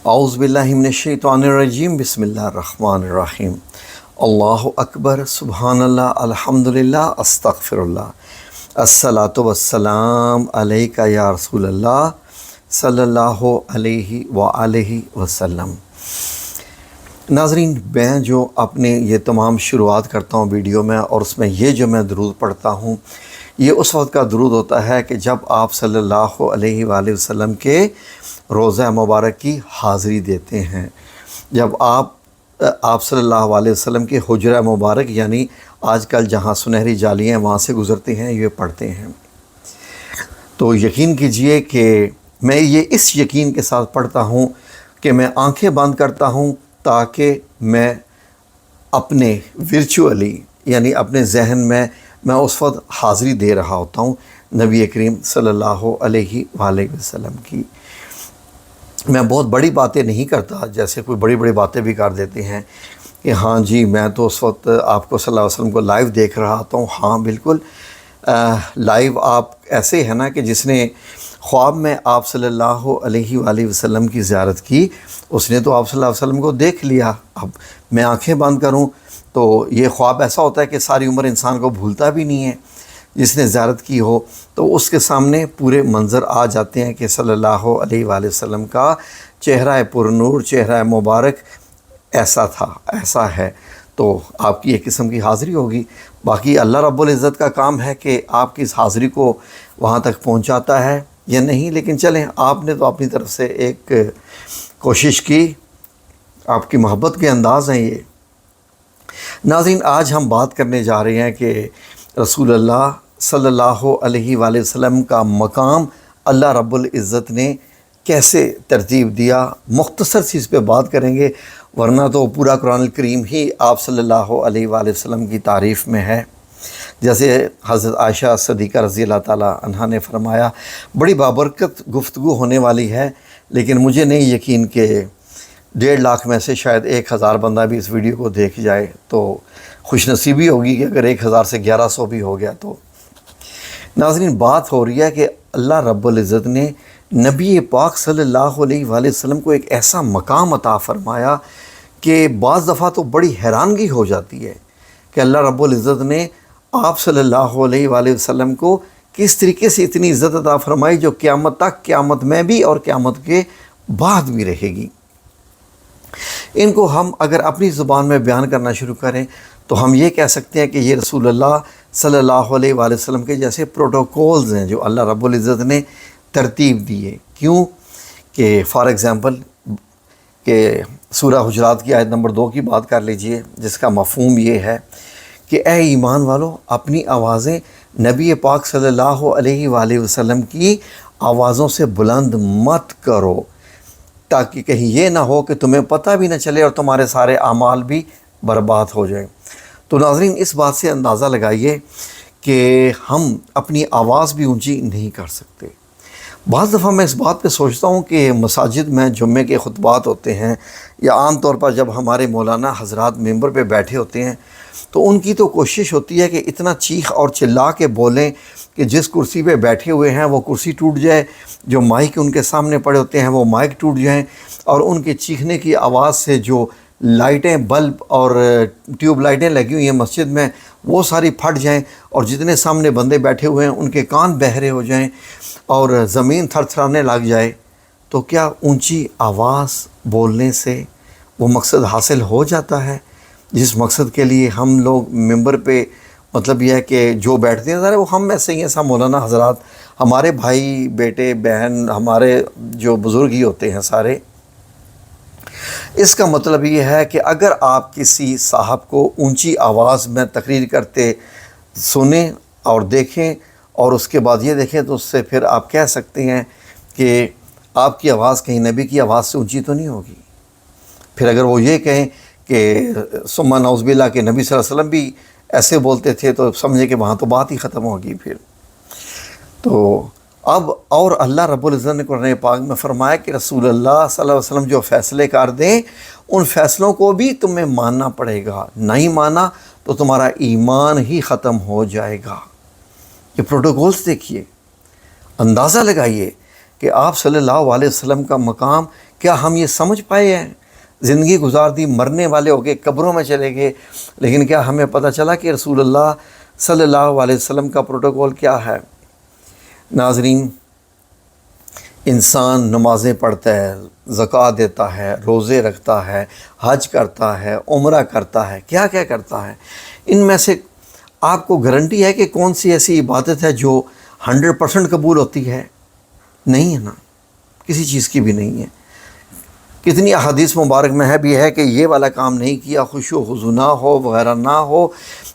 اعوذ باللہ من الشیطان الرجیم بسم اللہ الرحمن الرحیم اللہ اکبر سبحان اللہ الحمدللہ استغفر اللہ الصلاۃ والسلام علیک یا رسول اللہ صلی اللہ علیہ وآلہ وسلم۔ ناظرین، میں جو اپنے یہ تمام شروعات کرتا ہوں ویڈیو میں، اور اس میں یہ جو میں درود پڑھتا ہوں، یہ اس وقت کا درود ہوتا ہے کہ جب آپ صلی اللہ علیہ وآلہ وسلم کے روضہ مبارک کی حاضری دیتے ہیں، جب آپ صلی اللہ علیہ وسلم کے حجرہ مبارک، یعنی آج کل جہاں سنہری جالیاں وہاں سے گزرتے ہیں، یہ پڑھتے ہیں، تو یقین کیجئے کہ میں یہ اس یقین کے ساتھ پڑھتا ہوں کہ میں آنکھیں بند کرتا ہوں تاکہ میں اپنے ورچولی، یعنی اپنے ذہن میں اس وقت حاضری دے رہا ہوتا ہوں نبی کریم صلی اللہ علیہ وآلہ وسلم کی۔ میں بہت بڑی باتیں نہیں کرتا، جیسے کوئی بڑی بڑی باتیں بھی کر دیتے ہیں کہ ہاں جی میں تو اس وقت آپ کو صلی اللہ علیہ وسلم کو لائیو دیکھ رہا ہوتا ہوں۔ ہاں بالکل، لائیو آپ ایسے ہے نا کہ جس نے خواب میں آپ صلی اللہ علیہ وآلہ وسلم کی زیارت کی، اس نے تو آپ صلی اللہ علیہ وسلم کو دیکھ لیا۔ اب میں آنکھیں بند کروں تو یہ خواب ایسا ہوتا ہے کہ ساری عمر انسان کو بھولتا بھی نہیں ہے۔ جس نے زیارت کی ہو تو اس کے سامنے پورے منظر آ جاتے ہیں کہ صلی اللہ علیہ وآلہ وسلم کا چہرہ پر نور، چہرہ مبارک ایسا تھا، ایسا ہے، تو آپ کی ایک قسم کی حاضری ہوگی۔ باقی اللہ رب العزت کا کام ہے کہ آپ کی اس حاضری کو وہاں تک پہنچاتا ہے یا نہیں، لیکن چلیں، آپ نے تو اپنی طرف سے ایک کوشش کی، آپ کی محبت کے انداز ہیں یہ۔ ناظرین، آج ہم بات کرنے جا رہے ہیں کہ رسول اللہ صلی اللہ علیہ وآلہ وسلم کا مقام اللہ رب العزت نے کیسے ترتیب دیا۔ مختصر سی اس پہ بات کریں گے، ورنہ تو پورا قرآن الکریم ہی آپ صلی اللہ علیہ وآلہ وسلم کی تعریف میں ہے۔ جیسے حضرت عائشہ صدیقہ رضی اللہ تعالیٰ عنہا نے فرمایا، بڑی بابرکت گفتگو ہونے والی ہے، لیکن مجھے نہیں یقین کہ 1.5 لاکھ میں سے شاید 1000 بندہ بھی اس ویڈیو کو دیکھ جائے تو خوش نصیبی ہوگی کہ اگر 1000 سے 1100 بھی ہو گیا تو۔ ناظرین، بات ہو رہی ہے کہ اللہ رب العزت نے نبی پاک صلی اللہ علیہ وآلہ وسلم کو ایک ایسا مقام عطا فرمایا کہ بعض دفعہ تو بڑی حیرانگی ہو جاتی ہے کہ اللہ رب العزت نے آپ صلی اللہ علیہ وآلہ وسلم کو کس طریقے سے اتنی عزت عطا فرمائی جو قیامت تک، قیامت میں بھی اور قیامت کے بعد بھی رہے گی۔ ان کو ہم اگر اپنی زبان میں بیان کرنا شروع کریں تو ہم یہ کہہ سکتے ہیں کہ یہ رسول اللہ صلی اللہ علیہ وآلہ وسلم کے جیسے پروٹوکولز ہیں جو اللہ رب العزت نے ترتیب دیے۔ کیوں کہ فار ایگزامپل کہ سورہ حجرات کی آیت نمبر 2 کی بات کر لیجئے، جس کا مفہوم یہ ہے کہ اے ایمان والو، اپنی آوازیں نبی پاک صلی اللہ علیہ وآلہ وسلم کی آوازوں سے بلند مت کرو، تاکہ کہیں یہ نہ ہو کہ تمہیں پتہ بھی نہ چلے اور تمہارے سارے اعمال بھی برباد ہو جائیں۔ تو ناظرین، اس بات سے اندازہ لگائیے کہ ہم اپنی آواز بھی اونچی نہیں کر سکتے۔ بعض دفعہ میں اس بات پہ سوچتا ہوں کہ مساجد میں جمعے کے خطبات ہوتے ہیں، یا عام طور پر جب ہمارے مولانا حضرات ممبر پہ بیٹھے ہوتے ہیں تو ان کی تو کوشش ہوتی ہے کہ اتنا چیخ اور چلا کے بولیں کہ جس کرسی پہ بیٹھے ہوئے ہیں وہ کرسی ٹوٹ جائے، جو مائک ان کے سامنے پڑے ہوتے ہیں وہ مائک ٹوٹ جائیں، اور ان کے چیخنے کی آواز سے جو لائٹیں، بلب اور ٹیوب لائٹیں لگی ہوئی ہیں مسجد میں، وہ ساری پھٹ جائیں، اور جتنے سامنے بندے بیٹھے ہوئے ہیں ان کے کان بہرے ہو جائیں اور زمین تھر تھرانے لگ جائے۔ تو کیا اونچی آواز بولنے سے وہ مقصد حاصل ہو جاتا ہے جس مقصد کے لیے ہم لوگ ممبر پہ، مطلب یہ ہے کہ جو بیٹھتے ہیں ذرا وہ ہم ایسے ہی ہیں، سب مولانا حضرات، ہمارے بھائی، بیٹے، بہن، ہمارے جو بزرگ ہی ہوتے ہیں سارے۔ اس کا مطلب یہ ہے کہ اگر آپ کسی صاحب کو اونچی آواز میں تقریر کرتے سنیں اور دیکھیں اور اس کے بعد یہ دیکھیں تو اس سے پھر آپ کہہ سکتے ہیں کہ آپ کی آواز کہیں نبی کی آواز سے اونچی تو نہیں ہوگی۔ پھر اگر وہ یہ کہیں کہ ثم نعوذ باللہ کہ نبی صلی اللہ علیہ وسلم بھی ایسے بولتے تھے تو سمجھے کہ وہاں تو بات ہی ختم ہوگی پھر۔ تو اب اور اللہ رب العزت نے قرآن پاک میں فرمایا کہ رسول اللہ صلی اللہ علیہ وسلم جو فیصلے کر دیں ان فیصلوں کو بھی تمہیں ماننا پڑے گا، نہیں مانا تو تمہارا ایمان ہی ختم ہو جائے گا۔ یہ پروٹوکولز دیکھیے، اندازہ لگائیے کہ آپ صلی اللہ علیہ وسلم کا مقام کیا ہم یہ سمجھ پائے ہیں؟ زندگی گزار دی، مرنے والے ہو گئے، قبروں میں چلے گئے، لیکن کیا ہمیں پتہ چلا کہ رسول اللہ صلی اللہ علیہ وسلم کا پروٹوکول کیا ہے؟ ناظرین، انسان نمازیں پڑھتا ہے، زکوٰۃ دیتا ہے، روزے رکھتا ہے، حج کرتا ہے، عمرہ کرتا ہے، کیا کیا کرتا ہے، ان میں سے آپ کو گارنٹی ہے کہ کون سی ایسی عبادت ہے جو 100% قبول ہوتی ہے؟ نہیں ہے نا، کسی چیز کی بھی نہیں ہے۔ کتنی احادیث مبارک میں بھی ہے کہ یہ والا کام نہیں کیا، خشوع و خضوع نہ ہو، وغیرہ نہ ہو،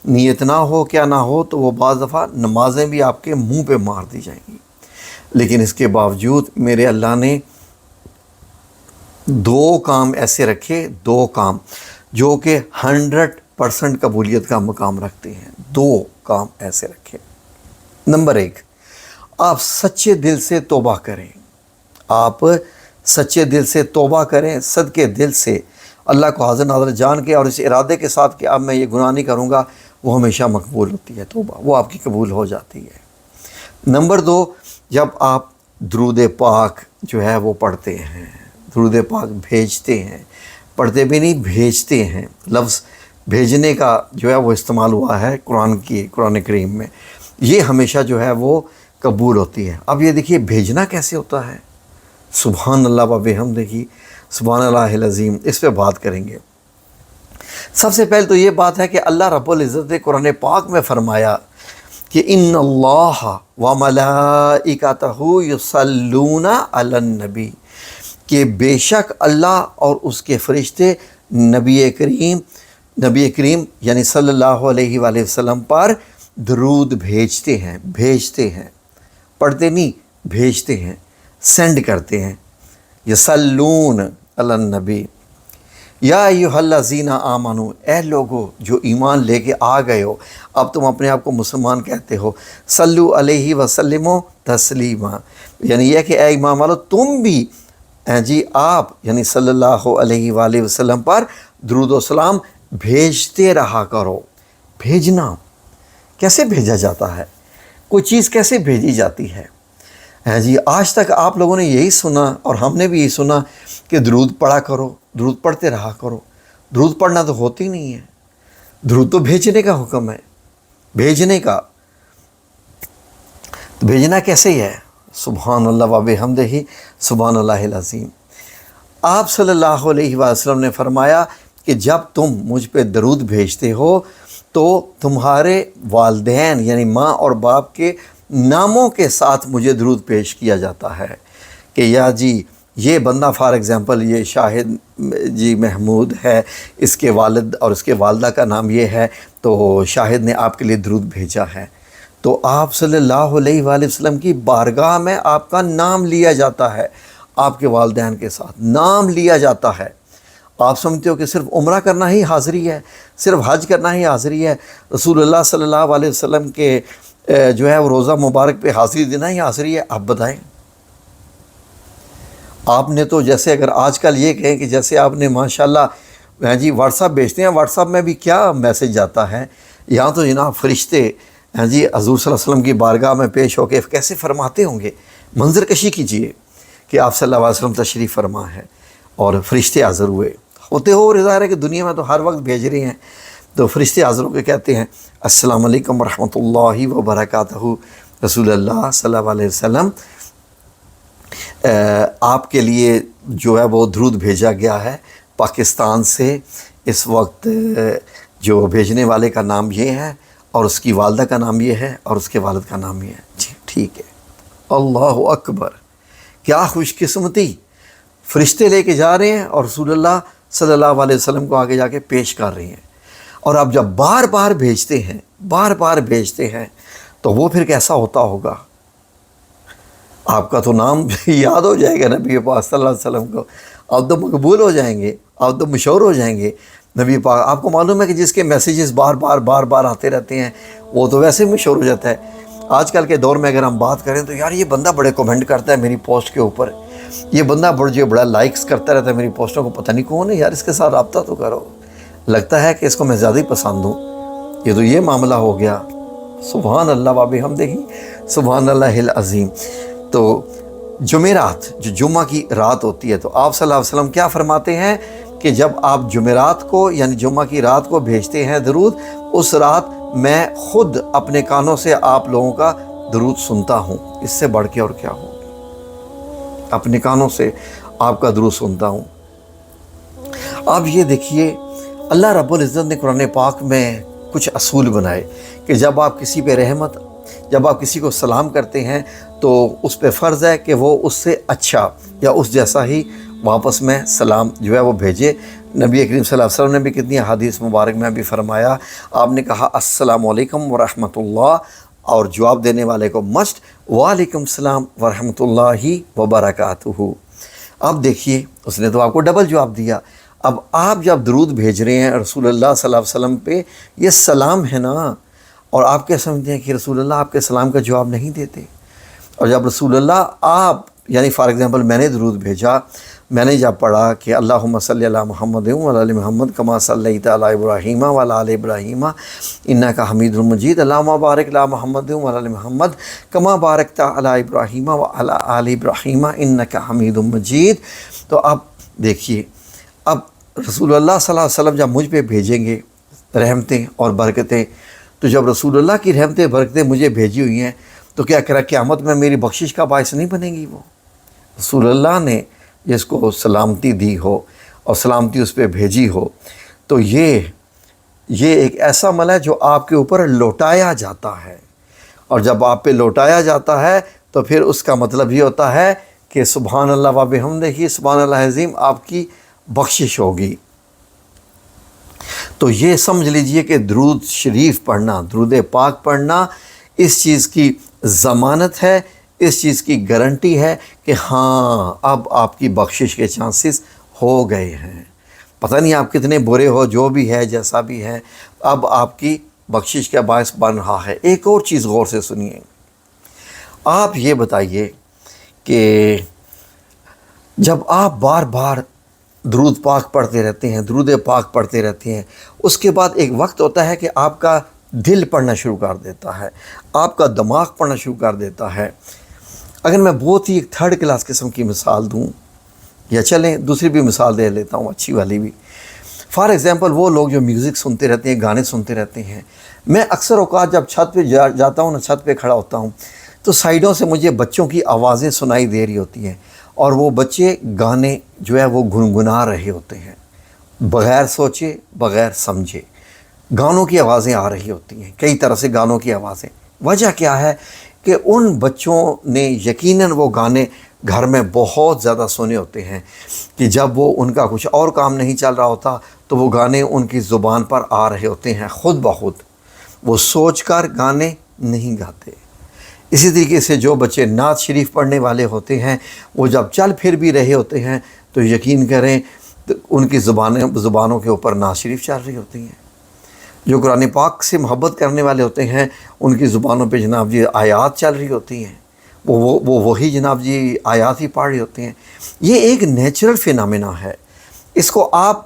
نیت نہ ہو، کیا نہ ہو، تو وہ بعض دفعہ نمازیں بھی آپ کے منہ پہ مار دی جائیں گی۔ لیکن اس کے باوجود میرے اللہ نے 2 کام ایسے رکھے، 2 کام جو کہ 100% قبولیت کا مقام رکھتے ہیں۔ 2 کام ایسے رکھے۔ نمبر 1، آپ سچے دل سے توبہ کریں۔ آپ سچے دل سے توبہ کریں، صدقے دل سے اللہ کو حاضر ناظر جان کے، اور اس ارادے کے ساتھ کہ اب میں یہ گناہ نہیں کروں گا، وہ ہمیشہ مقبول ہوتی ہے توبہ، وہ آپ کی قبول ہو جاتی ہے۔ نمبر 2، جب آپ درود پاک جو ہے وہ پڑھتے ہیں، درود پاک بھیجتے ہیں، پڑھتے بھی نہیں بھیجتے ہیں، لفظ بھیجنے کا جو ہے وہ استعمال ہوا ہے قرآن کریم میں، یہ ہمیشہ جو ہے وہ قبول ہوتی ہے۔ اب یہ دیکھیے بھیجنا کیسے ہوتا ہے، سبحان اللہ و بحمدہ، سبحان اللہ العظیم، اس پہ بات کریں گے۔ سب سے پہلے تو یہ بات ہے کہ اللہ رب العزت نے قرآن پاک میں فرمایا کہ ان اللہ و ملائکتہ یصلون علی النبی، کہ بے شک اللہ اور اس کے فرشتے نبی کریم یعنی صلی اللہ علیہ وآلہ وسلم پر درود بھیجتے ہیں، پڑھتے نہیں، بھیجتے ہیں، سینڈ کرتے ہیں۔ یصلون علی النبی، یا ایھا الذین آمنو، اے لوگو جو ایمان لے کے آ گئے ہو، اب تم اپنے آپ کو مسلمان کہتے ہو، صلو علیہ وسلموا تسلیما، یعنی یہ کہ اے ایمان والو تم بھی جی آپ یعنی صلی اللہ علیہ وآلہ وسلم پر درود و سلام بھیجتے رہا کرو۔ بھیجنا کیسے بھیجا جاتا ہے؟ کوئی چیز کیسے بھیجی جاتی ہے؟ جی آج تک آپ لوگوں نے یہی سنا، اور ہم نے بھی یہی سنا کہ درود پڑھا کرو، درود پڑھتے رہا کرو۔ درود پڑھنا تو ہوتی نہیں ہے، درود تو بھیجنے کا حکم ہے، بھیجنے کا۔ تو بھیجنا کیسے ہے؟ سبحان اللہ و بحمدہ، سبحان اللہ العظیم۔ آپ صلی اللہ علیہ وسلم نے فرمایا کہ جب تم مجھ پہ درود بھیجتے ہو تو تمہارے والدین یعنی ماں اور باپ کے ناموں کے ساتھ مجھے درود پیش کیا جاتا ہے، کہ یا جی یہ بندہ فار ایگزامپل یہ شاہد جی محمود ہے، اس کے والد اور اس کے والدہ کا نام یہ ہے، تو شاہد نے آپ کے لیے درود بھیجا ہے۔ تو آپ صلی اللہ علیہ وآلہ وسلم کی بارگاہ میں آپ کا نام لیا جاتا ہے، آپ کے والدین کے ساتھ نام لیا جاتا ہے۔ آپ سمجھتے ہو کہ صرف عمرہ کرنا ہی حاضری ہے، صرف حج کرنا ہی حاضری ہے، رسول اللہ صلی اللہ علیہ وسلم کے جو ہے وہ روزہ مبارک پہ حاضری دینا ہی حاضری ہے؟ آپ بتائیں۔ آپ نے تو جیسے اگر آج کل یہ کہیں کہ جیسے آپ نے ماشاءاللہ جی واٹس ایپ بھیجتے ہیں، واٹس ایپ میں بھی کیا میسج جاتا ہے، یہاں تو جناب فرشتے جی حضور صلی اللہ علیہ وسلم کی بارگاہ میں پیش ہو کے کیسے فرماتے ہوں گے۔ منظر کشی کیجئے کہ آپ صلی اللہ علیہ وسلم تشریف فرما ہے اور فرشتے حاضر ہوتے ہو، اور ظاہر ہے کہ دنیا میں تو ہر وقت بھیج رہے ہیں، تو فرشتے حاضر ہو کے کہتے ہیں السلام علیکم ورحمۃ اللہ وبرکاتہ، رسول اللہ صلی اللہ علیہ وسلم آپ کے لیے جو ہے وہ درود بھیجا گیا ہے پاکستان سے۔ اس وقت جو بھیجنے والے کا نام یہ ہے، اور اس کی والدہ کا نام یہ ہے، اور اس کے والد کا نام یہ ہے۔ جی ٹھیک ہے، اللہ اکبر، کیا خوش قسمتی، فرشتے لے کے جا رہے ہیں اور رسول اللہ صلی اللہ علیہ وسلم کو آگے جا کے پیش کر رہے ہیں۔ اور آپ جب بار بار بھیجتے ہیں تو وہ پھر کیسا ہوتا ہوگا؟ آپ کا تو نام یاد ہو جائے گا نبی پاک صلی اللہ علیہ وسلم کو، آپ تو مقبول ہو جائیں گے، آپ تو مشہور ہو جائیں گے۔ نبی پاک آپ کو معلوم ہے کہ جس کے میسیجز بار بار آتے رہتے ہیں وہ تو ویسے مشہور ہو جاتا ہے۔ آج کل کے دور میں اگر ہم بات کریں تو یار یہ بندہ بڑے کمنٹ کرتا ہے میری پوسٹ کے اوپر، یہ بندہ بڑا لائکس کرتا رہتا ہے میری پوسٹوں کو، پتہ نہیں کون ہے یار، اس کے ساتھ رابطہ تو کرو، لگتا ہے کہ اس کو میں زیادہ ہی پسند ہوں۔ یہ تو یہ معاملہ ہو گیا۔ سبحان اللہ و بحمدہ، سبحان اللہ العظیم۔ تو جمعرات جو جمعہ کی رات ہوتی ہے، تو آپ صلی اللہ علیہ وسلم کیا فرماتے ہیں کہ جب آپ جمعرات کو یعنی جمعہ کی رات کو بھیجتے ہیں درود، اس رات میں خود اپنے کانوں سے آپ لوگوں کا درود سنتا ہوں، اس سے بڑھ کے اور کیا ہو، اپنے کانوں سے آپ کا درود سنتا ہوں۔ آپ یہ دیکھیے اللہ رب العزت نے قرآن پاک میں کچھ اصول بنائے کہ جب آپ کسی پہ رحمت، جب آپ کسی کو سلام کرتے ہیں تو اس پہ فرض ہے کہ وہ اس سے اچھا یا اس جیسا ہی واپس میں سلام جو ہے وہ بھیجے۔ نبی کریم صلی اللہ علیہ وسلم نے بھی کتنی حدیث مبارک میں بھی فرمایا، آپ نے کہا السلام علیکم ورحمۃ اللہ، اور جواب دینے والے کو مست وعلیکم السلام ورحمۃ اللہ وبرکاتہ۔ اب دیکھیے اس نے تو آپ کو ڈبل جواب دیا۔ اب آپ جب درود بھیج رہے ہیں رسول اللہ صلی اللہ علیہ وسلم پہ، یہ سلام ہے نا، اور آپ کیا سمجھتے ہیں کہ رسول اللہ آپ کے سلام کا جواب نہیں دیتے؟ اور جب رسول اللہ آپ یعنی فار ایگزامپل میں نے درود بھیجا، میں نے جب پڑھا کہ اللہم صلی علی محمد وعلی آل محمد کما صلیت علی ابراہیم وعلی آل ابراہیم انک حمید مجید، اللہم بارک علی محمد وعلی آل محمد کما بارکت علی ابراہیم وعلی آل ابراہیم انک حمید مجید، تو اب دیکھیے اب رسول اللہ صلی اللہ علیہ وسلم جب مجھ پہ بھیجیں گے رحمتیں اور برکتیں، تو جب رسول اللہ کی رحمتیں برکتیں مجھے بھیجی ہوئی ہیں تو کیا کرا قیامت میں میری بخشش کا باعث نہیں بنے گی؟ وہ رسول اللہ نے جس کو سلامتی دی ہو اور سلامتی اس پہ بھیجی ہو، تو یہ ایک ایسا عمل ہے جو آپ کے اوپر لوٹایا جاتا ہے، اور جب آپ پہ لوٹایا جاتا ہے تو پھر اس کا مطلب یہ ہوتا ہے کہ سبحان اللہ و بحمدہ سبحان اللہ عظیم آپ کی بخشش ہوگی۔ تو یہ سمجھ لیجئے کہ درود شریف پڑھنا، درود پاک پڑھنا اس چیز کی ضمانت ہے، اس چیز کی گارنٹی ہے کہ ہاں اب آپ کی بخشش کے چانسز ہو گئے ہیں۔ پتہ نہیں آپ کتنے برے ہو، جو بھی ہے جیسا بھی ہے، اب آپ کی بخشش کا باعث بن رہا ہے۔ ایک اور چیز غور سے سنیے، آپ یہ بتائیے کہ جب آپ بار بار درود پاک پڑھتے رہتے ہیں، درود پاک پڑھتے رہتے ہیں، اس کے بعد ایک وقت ہوتا ہے کہ آپ کا دل پڑھنا شروع کر دیتا ہے، آپ کا دماغ پڑھنا شروع کر دیتا ہے۔ اگر میں بہت ہی ایک تھرڈ کلاس قسم کی مثال دوں، یا چلیں دوسری بھی مثال دے لیتا ہوں، اچھی والی بھی۔ فار ایگزامپل وہ لوگ جو میوزک سنتے رہتے ہیں، گانے سنتے رہتے ہیں، میں اکثر اوقات جب چھت پہ جاتا ہوں نا، چھت پہ کھڑا ہوتا ہوں تو سائیڈوں سے مجھے بچوں کی آوازیں سنائی دے رہی ہوتی ہیں، اور وہ بچے گانے جو ہے وہ گنگنا رہے ہوتے ہیں، بغیر سوچے بغیر سمجھے گانوں کی آوازیں آ رہی ہوتی ہیں، کئی طرح سے گانوں کی آوازیں۔ وجہ کیا ہے کہ ان بچوں نے یقیناً وہ گانے گھر میں بہت زیادہ سنے ہوتے ہیں کہ جب وہ ان کا کچھ اور کام نہیں چل رہا ہوتا تو وہ گانے ان کی زبان پر آ رہے ہوتے ہیں خود بخود، وہ سوچ کر گانے نہیں گاتے۔ اسی طریقے سے جو بچے نعت شریف پڑھنے والے ہوتے ہیں، وہ جب چل پھر بھی رہے ہوتے ہیں تو یقین کریں ان کی زبانوں کے اوپر نعت شریف چل رہی ہوتی ہیں۔ جو قرآن پاک سے محبت کرنے والے ہوتے ہیں ان کی زبانوں پہ جناب جی آیات چل رہی ہوتی ہیں، وہی جناب جی آیات ہی پڑھ رہے ہوتے ہیں۔ یہ ایک نیچرل فینامنا ہے، اس کو آپ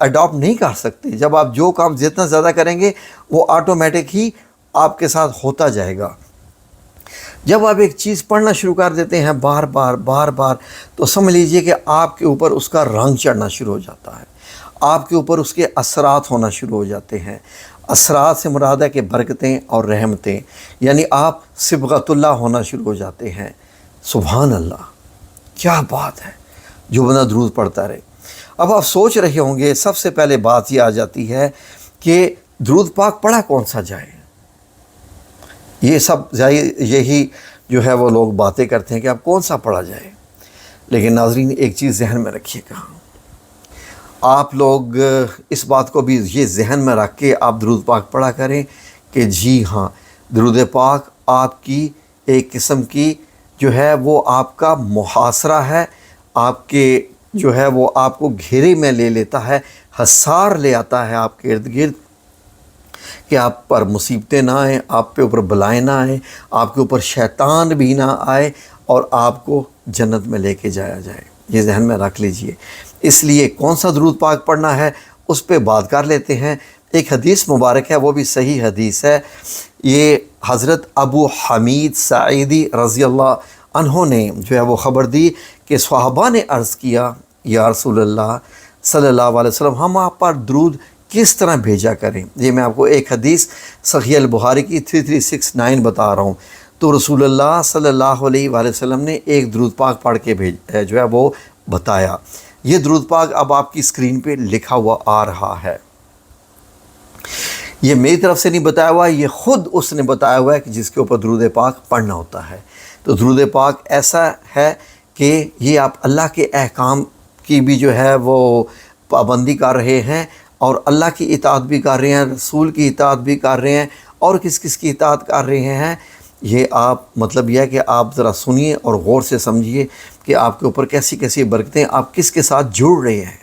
اڈاپٹ نہیں کر سکتے۔ جب آپ جو کام جتنا زیادہ کریں گے وہ آٹومیٹک ہی آپ کے ساتھ ہوتا جائے گا۔ جب آپ ایک چیز پڑھنا شروع کر دیتے ہیں بار بار تو سمجھ لیجئے کہ آپ کے اوپر اس کا رنگ چڑھنا شروع ہو جاتا ہے، آپ کے اوپر اس کے اثرات ہونا شروع ہو جاتے ہیں۔ اثرات سے مراد ہے کہ برکتیں اور رحمتیں، یعنی آپ صبغت اللہ ہونا شروع ہو جاتے ہیں۔ سبحان اللہ، کیا بات ہے جو بندہ درود پڑھتا رہے۔ اب آپ سوچ رہے ہوں گے، سب سے پہلے بات یہ آ جاتی ہے کہ درود پاک پڑھا کون سا جائے؟ یہ سب یہی جو ہے وہ لوگ باتیں کرتے ہیں کہ اب کون سا پڑھا جائے، لیکن ناظرین ایک چیز ذہن میں رکھیے گا، آپ لوگ اس بات کو بھی یہ ذہن میں رکھ کے آپ درود پاک پڑھا کریں کہ جی ہاں درود پاک آپ کی ایک قسم کی جو ہے وہ آپ کا محاصرہ ہے، آپ کے جو ہے وہ آپ کو گھیرے میں لے لیتا ہے، حصار لے آتا ہے آپ کے ارد گرد کہ آپ پر مصیبتیں نہ آئیں، آپ پہ اوپر بلائیں نہ آئیں، آپ کے اوپر شیطان بھی نہ آئے، اور آپ کو جنت میں لے کے جایا جائے۔ یہ ذہن میں رکھ لیجئے۔ اس لیے کون سا درود پاک پڑھنا ہے اس پہ بات کر لیتے ہیں۔ ایک حدیث مبارک ہے، وہ بھی صحیح حدیث ہے، یہ حضرت ابو حمید سعیدی رضی اللہ انہوں نے جو ہے وہ خبر دی کہ صحابہ نے عرض کیا یا رسول اللہ صلی اللہ علیہ وسلم ہم آپ پر درود کس طرح بھیجا کریں. یہ میں آپ کو ایک حدیث صحیح البخاری کی 3369 بتا رہا ہوں. تو رسول اللہ صلی اللہ علیہ وآلہ وسلم نے ایک درود پاک پڑھ کے جو ہے وہ بتایا. یہ درود پاک اب آپ کی اسکرین پہ لکھا ہوا آ رہا ہے. یہ میری طرف سے نہیں بتایا ہوا، یہ خود اس نے بتایا ہوا ہے کہ جس کے اوپر درود پاک پڑھنا ہوتا ہے. تو درود پاک ایسا ہے کہ یہ آپ اللہ کے احکام کی بھی جو ہے وہ پابندی کر رہے ہیں، اور اللہ کی اطاعت بھی کر رہے ہیں، رسول کی اطاعت بھی کر رہے ہیں، اور کس کس کی اطاعت کر رہے ہیں. یہ آپ مطلب یہ ہے کہ آپ ذرا سنیے اور غور سے سمجھیے کہ آپ کے اوپر کیسی کیسی برکتیں، آپ کس کے ساتھ جوڑ رہے ہیں،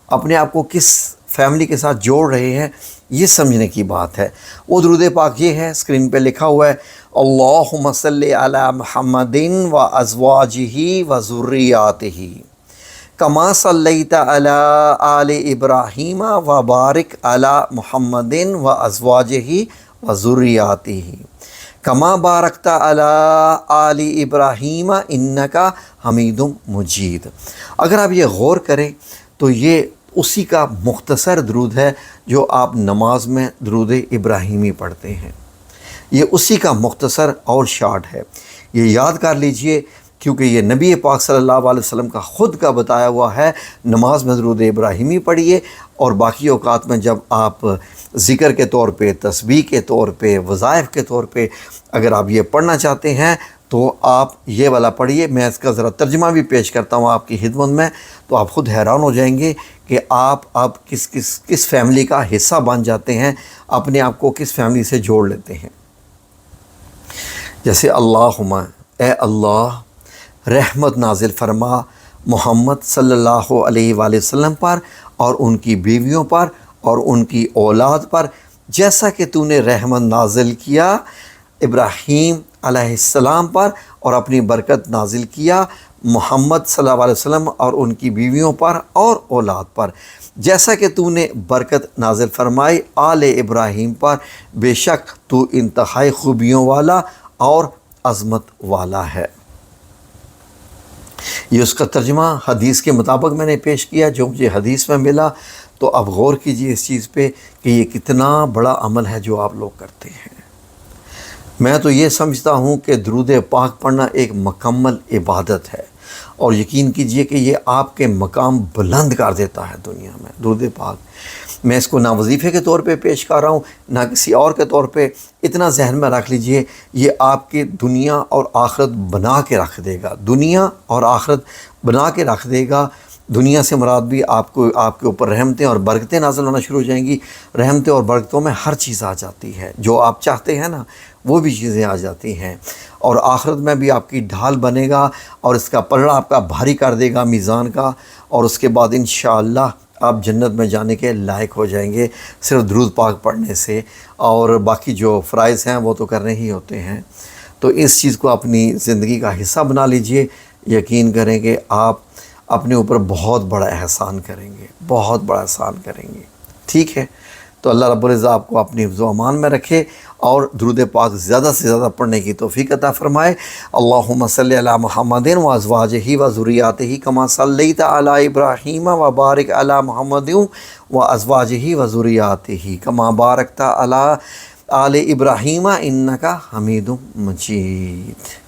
اپنے آپ کو کس فیملی کے ساتھ جوڑ رہے ہیں، یہ سمجھنے کی بات ہے. وہ درود پاک یہ ہے، اسکرین پہ لکھا ہوا ہے اللہم صلی علی محمد و ازواجہ و ذریاتہ کما صلیت علی آل ابراہیم و بارک علی محمد و ازواجہ و ذریاتہ کما بارکت علی آل ابراہیم انکا حمید مجید. اگر آپ یہ غور کریں تو یہ اسی کا مختصر درود ہے جو آپ نماز میں درود ابراہیمی پڑھتے ہیں. یہ اسی کا مختصر اور شارٹ ہے. یہ یاد کر لیجئے کیونکہ یہ نبی پاک صلی اللہ علیہ وسلم کا خود کا بتایا ہوا ہے. نماز میں درود ابراہیمی پڑھیے، اور باقی اوقات میں جب آپ ذکر کے طور پہ، تسبیح کے طور پہ، وظائف کے طور پہ اگر آپ یہ پڑھنا چاہتے ہیں تو آپ یہ والا پڑھیے. میں اس کا ذرا ترجمہ بھی پیش کرتا ہوں آپ کی خدمت میں، تو آپ خود حیران ہو جائیں گے کہ آپ کس فیملی کا حصہ بن جاتے ہیں، اپنے آپ کو کس فیملی سے جوڑ لیتے ہیں. جیسے اللہم، اے اللہ رحمت نازل فرما محمد صلی اللہ علیہ وآلہ وسلم پر اور ان کی بیویوں پر اور ان کی اولاد پر، جیسا کہ تو نے رحمت نازل کیا ابراہیم علیہ السلام پر اور اپنی برکت نازل کیا محمد صلی اللہ علیہ وسلم اور ان کی بیویوں پر اور اولاد پر، جیسا کہ تو نے برکت نازل فرمائی آل ابراہیم پر، بے شک تو انتہائی خوبیوں والا اور عظمت والا ہے. یہ اس کا ترجمہ حدیث کے مطابق میں نے پیش کیا جو مجھے حدیث میں ملا. تو اب غور کیجئے اس چیز پہ کہ یہ کتنا بڑا عمل ہے جو آپ لوگ کرتے ہیں. میں تو یہ سمجھتا ہوں کہ درود پاک پڑھنا ایک مکمل عبادت ہے، اور یقین کیجئے کہ یہ آپ کے مقام بلند کر دیتا ہے دنیا میں. درود پاک میں اس کو نہ وظیفے کے طور پہ پیش کر رہا ہوں نہ کسی اور کے طور پہ. اتنا ذہن میں رکھ لیجئے یہ آپ کی دنیا اور آخرت بنا کے رکھ دے گا، دنیا اور آخرت بنا کے رکھ دے گا. دنیا سے مراد بھی آپ کے اوپر رحمتیں اور برکتیں نازل ہونا شروع ہو جائیں گی. رحمتیں اور برکتوں میں ہر چیز آ جاتی ہے، جو آپ چاہتے ہیں نا وہ بھی چیزیں آ جاتی ہیں. اور آخرت میں بھی آپ کی ڈھال بنے گا، اور اس کا پلڑا آپ کا بھاری کر دے گا میزان کا. اور اس کے بعد انشاءاللہ آپ جنت میں جانے کے لائق ہو جائیں گے صرف درود پاک پڑھنے سے. اور باقی جو فرائض ہیں وہ تو کرنے ہی ہوتے ہیں. تو اس چیز کو اپنی زندگی کا حصہ بنا لیجئے. یقین کریں کہ آپ اپنے اوپر بہت بڑا احسان کریں گے، بہت بڑا احسان کریں گے. ٹھیک ہے، تو اللہ رب العزت آپ کو اپنی حفظ و امان میں رکھے اور درود پاک زیادہ سے زیادہ پڑھنے کی توفیق عطا فرمائے. اللہم صلی علی محمد و ازواجہ و ذریاتہ کما صلیت علی ابراہیم و بارک علی محمد و ازواجہ و ذریاتہ کما بارکت علی آل ابراہیم انکا حمید مجید.